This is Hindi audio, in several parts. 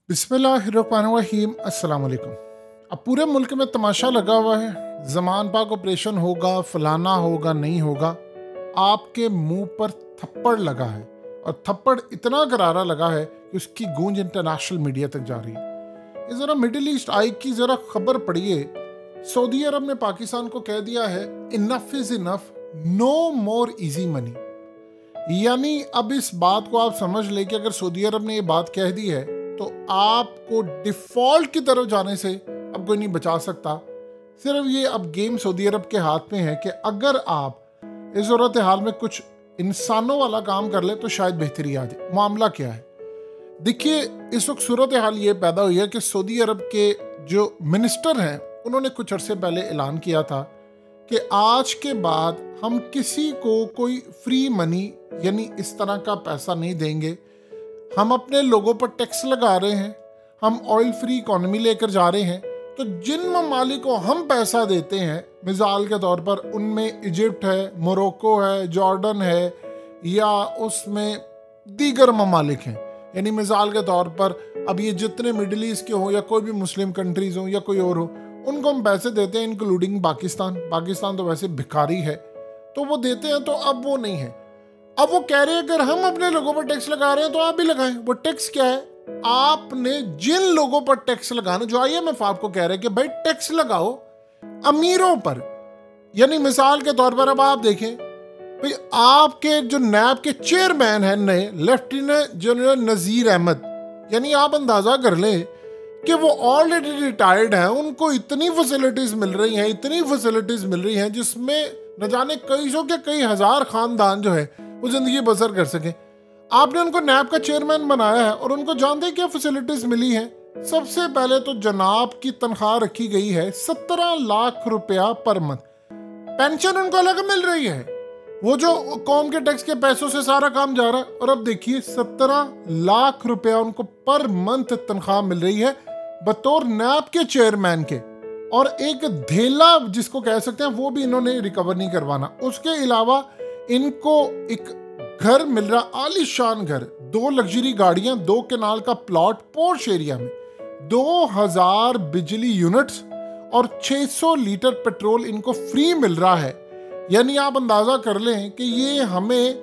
बिस्मिल्लाहिर्रहमानिर्रहीम। अस्सलाम वालेकुम। अब पूरे मुल्क में तमाशा लगा हुआ है, जमान पाक ऑपरेशन होगा, फलाना होगा, नहीं होगा। आपके मुंह पर थप्पड़ लगा है और थप्पड़ इतना करारा लगा है कि उसकी गूंज इंटरनेशनल मीडिया तक जा रही है। ये ज़रा मिडिल ईस्ट आई की ज़रा खबर पढ़िए। सऊदी अरब ने पाकिस्तान को कह दिया है enough is enough, no more easy money. यानी अब इस बात को आप समझ लें कि अगर सऊदी अरब ने ये बात कह दी है तो आपको डिफॉल्ट की तरफ जाने से अब कोई नहीं बचा सकता। सिर्फ ये अब गेम सऊदी अरब के हाथ में है कि अगर आप इस सूरत हाल में कुछ इंसानों वाला काम कर ले तो शायद बेहतरी आ जाए। मामला क्या है देखिए, इस वक्त सूरत हाल ये पैदा हुई है कि सऊदी अरब के जो मिनिस्टर हैं उन्होंने कुछ अरसे पहले ऐलान किया था कि आज के बाद हम किसी को कोई फ्री मनी यानी इस तरह का पैसा नहीं देंगे। हम अपने लोगों पर टैक्स लगा रहे हैं, हम ऑयल फ्री इकोनॉमी लेकर जा रहे हैं। तो जिन ममालिक को हम पैसा देते हैं, मिसाल के तौर पर उनमें इजिप्ट है, मोरक्को है, जॉर्डन है या उसमें दीगर ममालिक हैं। यानी मिसाल के तौर पर अब ये जितने मिडिल ईस्ट के हों या कोई भी मुस्लिम कंट्रीज़ हों या कोई और हो, उनको हम पैसे देते हैं, इंक्लूडिंग पाकिस्तान। पाकिस्तान तो वैसे भिखारी है, तो वो देते हैं। तो अब वो नहीं है। अब वो कह रहे हैं अगर हम अपने लोगों पर टैक्स लगा रहे हैं तो आप भी लगाएं। वो टैक्स क्या है? आपने जिन लोगों पर टैक्स लगाना, जो IMF आपको कह रहे हैं कि भाई टैक्स लगाओ अमीरों पर। यानी मिसाल के तौर पर अब आप देखें भाई, आपके जो नैब के चेयरमैन हैं नए, लेफ्टिनेंट जनरल नजीर अहमद, यानी आप अंदाजा कर लें कि वो ऑलरेडी रिटायर्ड हैं, उनको इतनी फैसिलिटीज मिल रही हैं, इतनी फैसिलिटीज मिल रही हैं जिसमें न जाने कई सौ के कई हजार खानदान जो है वो जिंदगी बसर कर सके। आपने उनको नैब का चेयरमैन बनाया है और उनको जानते क्या फैसिलिटीज मिली हैं? सबसे पहले तो जनाब की तनख्वाह रखी गई है 17 लाख रुपया पर मंथ। पेंशन उनको अलग मिल रही है, वो जो कौम के टैक्स के पैसों से सारा काम जा रहा है। और अब देखिए 17 लाख रुपया उनको पर मंथ तनख्वाह मिल रही है बतौर नैब के चेयरमैन के। और एक धेला जिसको कह सकते हैं वो भी इन्होंने रिकवर नहीं करवाना। उसके अलावा इनको एक घर मिल रहा, आलीशान घर, 2 लग्जरी गाड़ियां, 2 केनाल का प्लॉट पोर्श एरिया में, 2000 बिजली यूनिट्स और 600 लीटर पेट्रोल इनको फ्री मिल रहा है। यानी आप अंदाजा कर लें कि ये हमें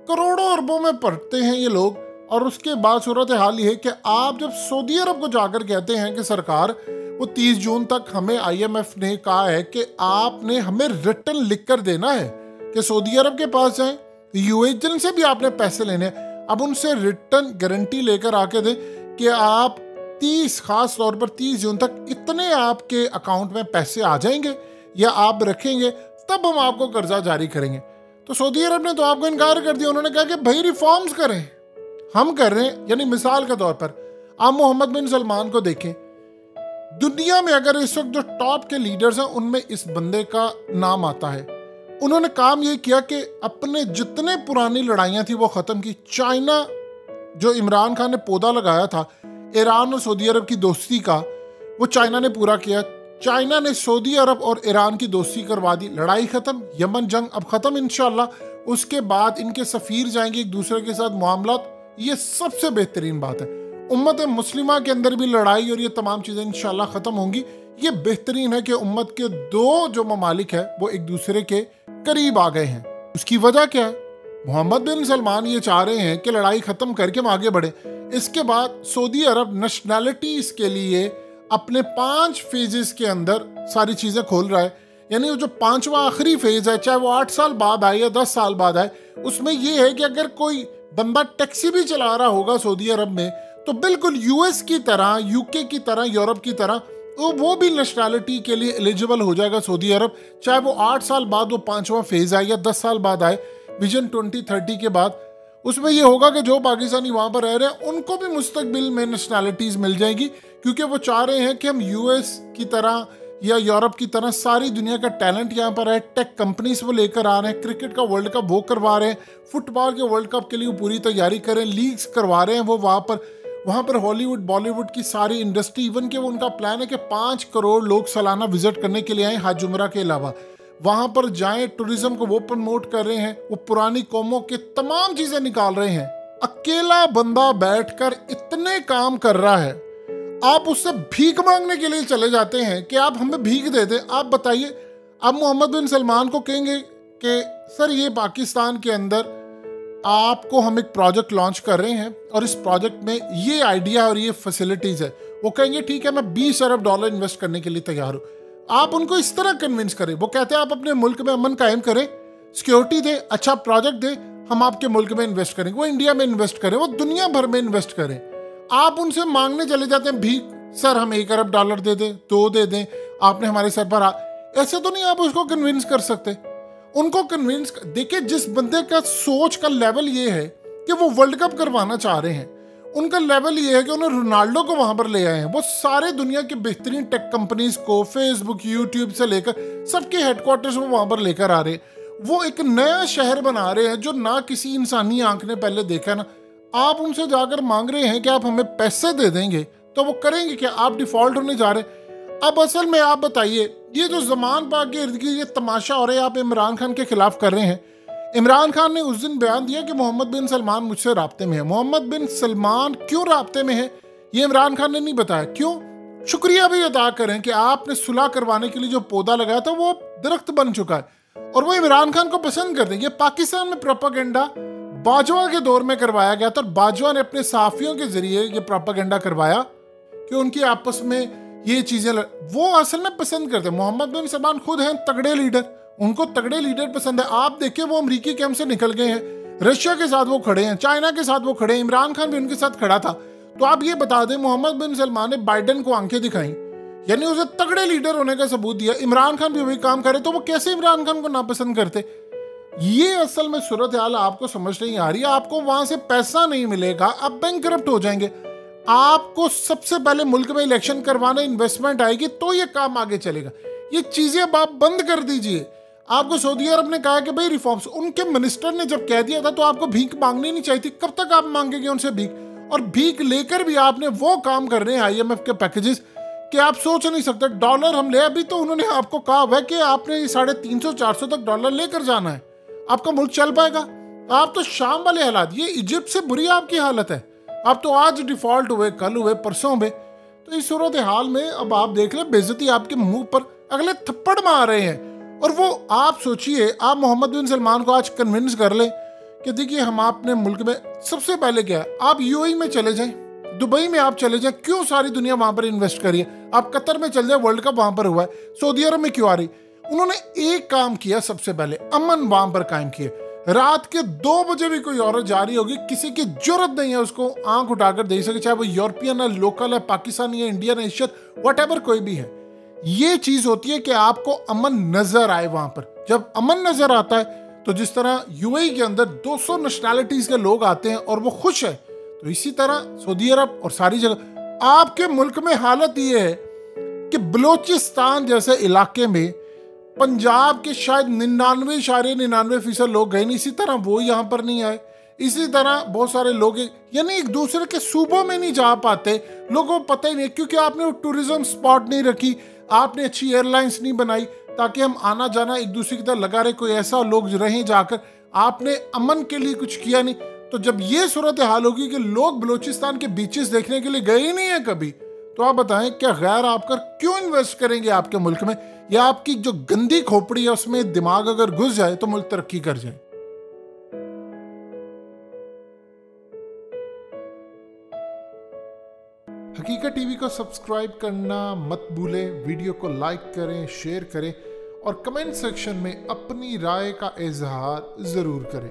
करोड़ों अरबों में पढ़ते हैं ये लोग। और उसके बाद सूरत हाल ये है कि आप जब सऊदी अरब को जाकर कहते हैं कि सरकार वो 30 जून तक हमें IMF ने कहा है कि आपने हमें रिटर्न लिख कर देना है कि सऊदी अरब के पास जाएं, UAE से भी आपने पैसे लेने हैं। अब उनसे रिटर्न गारंटी लेकर आके दें कि आप 30 खास तौर पर 30 जून तक इतने आपके अकाउंट में पैसे आ जाएंगे या आप रखेंगे, तब हम आपको कर्जा जारी करेंगे। तो सऊदी अरब ने तो आपको इनकार कर दिया। उन्होंने कहा कि भाई रिफॉर्म्स करें, हम कर रहे हैं। यानी मिसाल के तौर पर आप मोहम्मद बिन सलमान को देखें, दुनिया में अगर इस वक्त जो टॉप के लीडर्स हैं उनमें इस बंदे का नाम आता है। उन्होंने काम ये किया कि अपने जितने पुरानी लड़ाइयाँ थी वो ख़त्म की। चाइना, जो इमरान खान ने पौधा लगाया था ईरान और सऊदी अरब की दोस्ती का, वो चाइना ने पूरा किया। चाइना ने सऊदी अरब और ईरान की दोस्ती करवा दी, लड़ाई ख़त्म, यमन जंग अब ख़त्म इंशाल्लाह। उसके बाद इनके सफ़ीर जाएंगे एक दूसरे के साथ मामलात। ये सबसे बेहतरीन बात है। उम्मत मुस्लिमा के अंदर भी लड़ाई और ये तमाम चीज़ें इंशाल्लाह ख़त्म होंगी। ये बेहतरीन है कि उम्मत के 2 जो ममालिक है वो एक दूसरे के करीब आ गए हैं। उसकी वजह क्या है? मोहम्मद बिन सलमान ये चाह रहे हैं कि लड़ाई ख़त्म करके हम आगे बढ़े। इसके बाद सऊदी अरब नेशनैलिटीज़ के लिए अपने 5 फेजेस के अंदर सारी चीज़ें खोल रहा है। यानी वो जो 5वां आखिरी फेज है, चाहे वो 8 साल बाद आए या 10 साल बाद आए, उसमें ये है कि अगर कोई बंदा टैक्सी भी चला रहा होगा सऊदी अरब में तो बिल्कुल US की तरह, UK की तरह, यूरोप की तरह तो वो भी नेशनैलिटी के लिए एलिजिबल हो जाएगा सऊदी अरब। चाहे वो 8 साल बाद वो 5वां फेज आए या 10 साल बाद आए, विजन 2030 के बाद। उसमें ये होगा कि जो पाकिस्तानी वहाँ पर रह रहे हैं उनको भी मुस्तकबिल में नेशनैलिटीज मिल जाएगी, क्योंकि वो चाह रहे हैं कि हम US की तरह या यूरोप की तरह सारी दुनिया का टैलेंट यहाँ पर है। टेक कंपनीज वो लेकर आ रहे हैं, क्रिकेट का वर्ल्ड कप वो करवा रहे हैं, फुटबॉल के वर्ल्ड कप के लिए वो पूरी तैयारी करें, लीग्स करवा रहे हैं वो वहाँ पर हॉलीवुड बॉलीवुड की सारी इंडस्ट्री, इवन के वो उनका प्लान है कि 5 करोड़ लोग सालाना विजिट करने के लिए आए हज उमरा के अलावा। वहाँ पर जाएं, टूरिज्म को वो प्रमोट कर रहे हैं, वो पुरानी कौमों के तमाम चीज़ें निकाल रहे हैं। अकेला बंदा बैठकर इतने काम कर रहा है आप उससे भीख मांगने के लिए चले जाते हैं कि आप हमें भीख दे दें। आप बताइए, आप मोहम्मद बिन सलमान को कहेंगे कि सर ये पाकिस्तान के अंदर आपको हम एक प्रोजेक्ट लॉन्च कर रहे हैं और इस प्रोजेक्ट में ये आइडिया और ये फैसिलिटीज है, वो कहेंगे ठीक है मैं 20 अरब डॉलर इन्वेस्ट करने के लिए तैयार हूँ। आप उनको इस तरह कन्विंस करें, वो कहते हैं आप अपने मुल्क में अमन कायम करें, सिक्योरिटी दे, अच्छा प्रोजेक्ट दे, हम आपके मुल्क में इन्वेस्ट करेंगे। वो इंडिया में इन्वेस्ट करें, वो दुनिया भर में इन्वेस्ट करें। आप उनसे मांगने चले जाते हैं भीख, सर हम 1 अरब डॉलर दे दें, 2 दे दें, आपने हमारे सर पर ऐसे तो नहीं आप उसको कन्विंस कर सकते। उनको कन्विंस देखिए, जिस बंदे का सोच का लेवल ये है कि वो वर्ल्ड कप करवाना चाह रहे हैं, उनका लेवल ये है कि उन्हें रोनाल्डो को वहां पर ले आए हैं। वो सारे दुनिया की बेहतरीन टेक कंपनीज को, फेसबुक, यूट्यूब से लेकर सबके हेडक्वार्टर्स को वहां पर लेकर आ रहे हैं। वो एक नया शहर बना रहे हैं जो ना किसी इंसानी आंख ने पहले देखा ना। आप उनसे जाकर मांग रहे हैं कि आप हमें पैसे दे देंगे, तो वो करेंगे क्या? आप डिफॉल्ट होने जा रहे हैं। अब असल में आप बताइए, ये जो ज़मान पाक के इर्द गिर्द ये तमाशा हो रहा है, आप इमरान खान के खिलाफ कर रहे हैं। इमरान खान ने उस दिन बयान दिया कि मोहम्मद बिन सलमान मुझसे राब्ते में है। मोहम्मद बिन सलमान क्यों राब्ते में है ये इमरान खान ने नहीं बताया। क्यों? शुक्रिया भी अदा करें कि आपने सुलह करवाने के लिए जो पौधा लगाया था वो दरख्त बन चुका है और वो इमरान खान को पसंद करते हैं। ये पाकिस्तान में प्रोपागेंडा बाजवा के दौर में करवाया गया था और बाजवा ने अपने साफियों के जरिए ये प्रोपागेंडा करवाया कि उनकी आपस में ये चीजें वो असल में पसंद करते हैं। मोहम्मद बिन सलमान खुद हैं तगड़े लीडर, उनको तगड़े लीडर पसंद है। आप देखिए, वो अमेरिकी कैंप से निकल गए हैं, रशिया के साथ वो खड़े हैं, चाइना के साथ वो खड़े हैं, इमरान खान भी उनके साथ खड़ा था। तो आप ये बता दें, मोहम्मद बिन सलमान ने बाइडेन को आंखें दिखाई, यानी उसे तगड़े लीडर होने का सबूत दिया। इमरान खान भी वही काम करे, तो वो कैसे इमरान खान को नापसंद करते? ये असल में सूरत हाल आपको समझ नहीं आ रही। आपको वहां से पैसा नहीं मिलेगा, आप बैंकरप्ट हो जाएंगे। आपको सबसे पहले मुल्क में इलेक्शन करवाने, इन्वेस्टमेंट आएगी तो ये काम आगे चलेगा। ये चीजें अब आप बंद कर दीजिए। आपको सऊदी अरब ने कहा कि भाई रिफॉर्म्स, उनके मिनिस्टर ने जब कह दिया था तो आपको भीख मांगनी नहीं चाहिए थी। कब तक आप मांगेंगे उनसे भीख? और भीख लेकर भी आपने वो काम कर रहे हैं IMF के पैकेजेस कि आप सोच नहीं सकते। डॉलर हम ले, अभी तो उन्होंने आपको कहा हुआ है कि आपने 350-400 तक डॉलर लेकर जाना है, आपका मुल्क चल पाएगा। आप तो शाम वाले हालात, ये इजिप्ट से बुरी आपकी हालत है। आप तो आज डिफॉल्ट हुए, कल हुए, परसों हुए। तो इस सूरत हाल में अब आप देख लें, बेइज्जती आपके मुंह पर अगले थप्पड़ मार रहे हैं। और वो आप सोचिए, आप मोहम्मद बिन सलमान को आज कन्विंस कर लें कि देखिए हम अपने मुल्क में सबसे पहले क्या है, आप UAE में चले जाएं, दुबई में आप चले जाएं, क्यों सारी दुनिया वहां पर इन्वेस्ट करिए। आप कतर में चले जाए, वर्ल्ड कप वहां पर हुआ है, सऊदी अरब में क्यों आ रही। उन्होंने एक काम किया, सबसे पहले अमन वहां पर कायम किए। रात के 2 बजे भी कोई औरत जा रही होगी, किसी की जरूरत नहीं है उसको आंख उठाकर देख सके, चाहे वो यूरोपियन है, लोकल है, पाकिस्तानी है, इंडियन है, एशियन, व्हाटएवर कोई भी है। ये चीज होती है कि आपको अमन नजर आए वहां पर। जब अमन नजर आता है तो जिस तरह UAE के अंदर 200 नेशनैलिटीज के लोग आते हैं और वो खुश है, तो इसी तरह सऊदी अरब और सारी जगह आपके मुल्क में हालत ये है कि बलोचिस्तान जैसे इलाके में पंजाब के शायद 99.99% लोग गए नहीं, इसी तरह वो यहाँ पर नहीं आए। इसी तरह बहुत सारे लोग यानी एक दूसरे के सूबों में नहीं जा पाते, लोगों को पता ही नहीं, क्योंकि आपने वो टूरिज्म स्पॉट नहीं रखी, आपने अच्छी एयरलाइंस नहीं बनाई ताकि हम आना जाना एक दूसरे की तरह लगा रहे, कोई ऐसा लोग रहें जाकर। आपने अमन के लिए कुछ किया नहीं। तो जब ये सूरत हाल होगी कि लोग बलूचिस्तान के बीचेस देखने के लिए गए ही नहीं है कभी, तो आप बताएं क्या गैर आपकर क्यों इन्वेस्ट करेंगे आपके मुल्क में? या आपकी जो गंदी खोपड़ी है उसमें दिमाग अगर घुस जाए तो मुल्क तरक्की कर जाए। हकीकत टीवी को सब्सक्राइब करना मत भूलें, वीडियो को लाइक करें, शेयर करें और कमेंट सेक्शन में अपनी राय का इजहार जरूर करें।